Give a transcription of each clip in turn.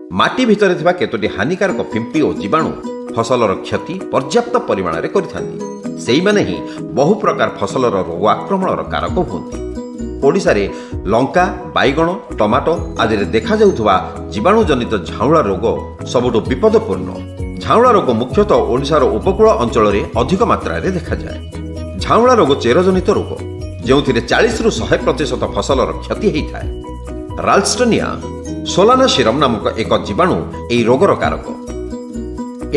ମାଟି ଭିତରେ ଥିବା କେତୋଟି ହାନିକାରକ ଫିମ୍ପି ଓ ଜୀବାଣୁ ଫସଲର କ୍ଷତି ପର୍ଯ୍ୟାପ୍ତ ପରିମାଣରେ କରିଥାନ୍ତି। ସେଇମାନେ ହିଁ ବହୁ ପ୍ରକାର ଫସଲର ରୋଗ ଆକ୍ରମଣର କାରକ ହୁଅନ୍ତି। ଓଡ଼ିଶାରେ ଲଙ୍କା, ବାଇଗଣ, ଟମାଟୋ ଆଦିରେ ଦେଖାଯାଉଥିବା ଜୀବାଣୁଜନିତ ଝାଉଁଳା ରୋଗ ସବୁଠୁ ବିପଦପୂର୍ଣ୍ଣ। ଝାଉଁଳା ରୋଗ ମୁଖ୍ୟତଃ ଓଡ଼ିଶାର ଉପକୂଳ ଅଞ୍ଚଳରେ ଅଧିକ ମାତ୍ରାରେ ଦେଖାଯାଏ। ଝାଉଁଳା ରୋଗ ଚେରଜନିତ ରୋଗ, ଯେଉଁଥିରେ 40ରୁ 100% ଫସଲର କ୍ଷତି ହୋଇଥାଏ। ରାଲ୍ଷ୍ଟନିଆ ସୋଲାନାସିରମ୍ ନାମକ ଏକ ଜୀବାଣୁ ଏହି ରୋଗର କାରକ।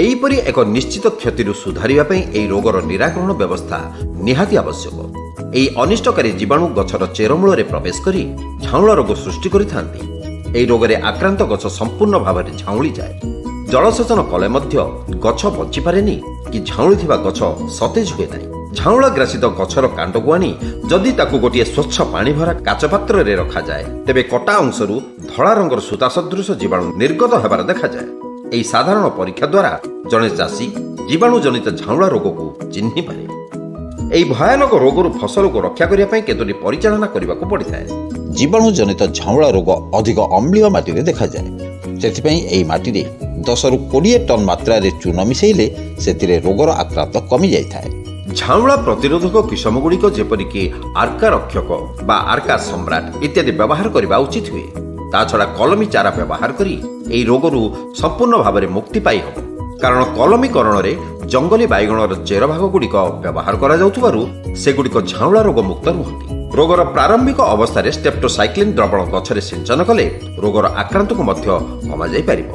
ଏହିପରି ଏକ ନିଶ୍ଚିତ କ୍ଷତିରୁ ସୁଧାରିବା ପାଇଁ ଏହି ରୋଗର ନିରାକରଣ ବ୍ୟବସ୍ଥା ନିହାତି ଆବଶ୍ୟକ। ଏହି ଅନିଷ୍ଟକାରୀ ଜୀବାଣୁ ଗଛର ଚେରମୂଳରେ ପ୍ରବେଶ କରି ଝାଉଁଳା ରୋଗ ସୃଷ୍ଟି କରିଥାନ୍ତି। ଏହି ରୋଗରେ ଆକ୍ରାନ୍ତ ଗଛ ସମ୍ପୂର୍ଣ୍ଣ ଭାବରେ ଝାଉଁଳିଯାଏ। ଜଳସେଚନ କଲେ ମଧ୍ୟ ଗଛ ବଞ୍ଚିପାରେନି କି ଝାଉଁଳିଥିବା ଗଛ ସତେଜ ହୁଏ ନାହିଁ। ଝାଉଁଳା ଗ୍ରାସିତ ଗଛର କାଣ୍ଡକୁ ଆଣି ଯଦି ତାକୁ ଗୋଟିଏ ସ୍ୱଚ୍ଛ ପାଣି ଭରା କାଚ ପାତ୍ରରେ ରଖାଯାଏ, ତେବେ କଟା ଅଂଶରୁ ଧଳା ରଙ୍ଗର ସୂତା ସଦୃଶ ଜୀବାଣୁ ନିର୍ଗତ ହେବାର ଦେଖାଯାଏ। ଏହି ସାଧାରଣ ପରୀକ୍ଷା ଦ୍ୱାରା ଜଣେ ଚାଷୀ ଜୀବାଣୁଜନିତ ଝାଉଁଳା ରୋଗକୁ ଚିହ୍ନିପାରେ। ଏହି ଭୟାନକ ରୋଗରୁ ଫସଲକୁ ରକ୍ଷା କରିବା ପାଇଁ କେତୋଟି ପରିଚାଳନା କରିବାକୁ ପଡ଼ିଥାଏ। ଜୀବାଣୁଜନିତ ଝାଉଁଳା ରୋଗ ଅଧିକ ଅମ୍ଳୀୟ ମାଟିରେ ଦେଖାଯାଏ। ସେଥିପାଇଁ ଏହି ମାଟିରେ 10ରୁ 20 ଟନ୍ ମାତ୍ରାରେ ଚୂନ ମିଶାଇଲେ ସେଥିରେ ରୋଗର ଆକ୍ରାନ୍ତ କମିଯାଇଥାଏ। ଝାଉଁଳା ପ୍ରତିରୋଧକ କିସମଗୁଡ଼ିକ ଯେପରିକି ଆର୍କା ରକ୍ଷକ ବା ଆର୍କା ସମ୍ରାଟ ଇତ୍ୟାଦି ବ୍ୟବହାର କରିବା ଉଚିତ ହୁଏ। ତା ଛଡ଼ା କଲମୀ ଚାରା ବ୍ୟବହାର କରି ଏହି ରୋଗରୁ ସମ୍ପୂର୍ଣ୍ଣ ଭାବରେ ମୁକ୍ତି ପାଇହେବ। କାରଣ କଲମୀକରଣରେ ଜଙ୍ଗଲୀ ବାଇଗଣର ଚେରଭାଗଗୁଡ଼ିକ ବ୍ୟବହାର କରାଯାଉଥିବାରୁ ସେଗୁଡ଼ିକ ଝାଉଁଳା ରୋଗ ମୁକ୍ତ ରୁହନ୍ତି। ରୋଗର ପ୍ରାରମ୍ଭିକ ଅବସ୍ଥାରେ ଷ୍ଟ୍ରେପ୍ଟୋସାଇକ୍ଲିନ୍ ଦ୍ରବଣ ଗଛରେ ସିଞ୍ଚନ କଲେ ରୋଗର ଆକ୍ରାନ୍ତକୁ ମଧ୍ୟ କମାଯାଇପାରିବ।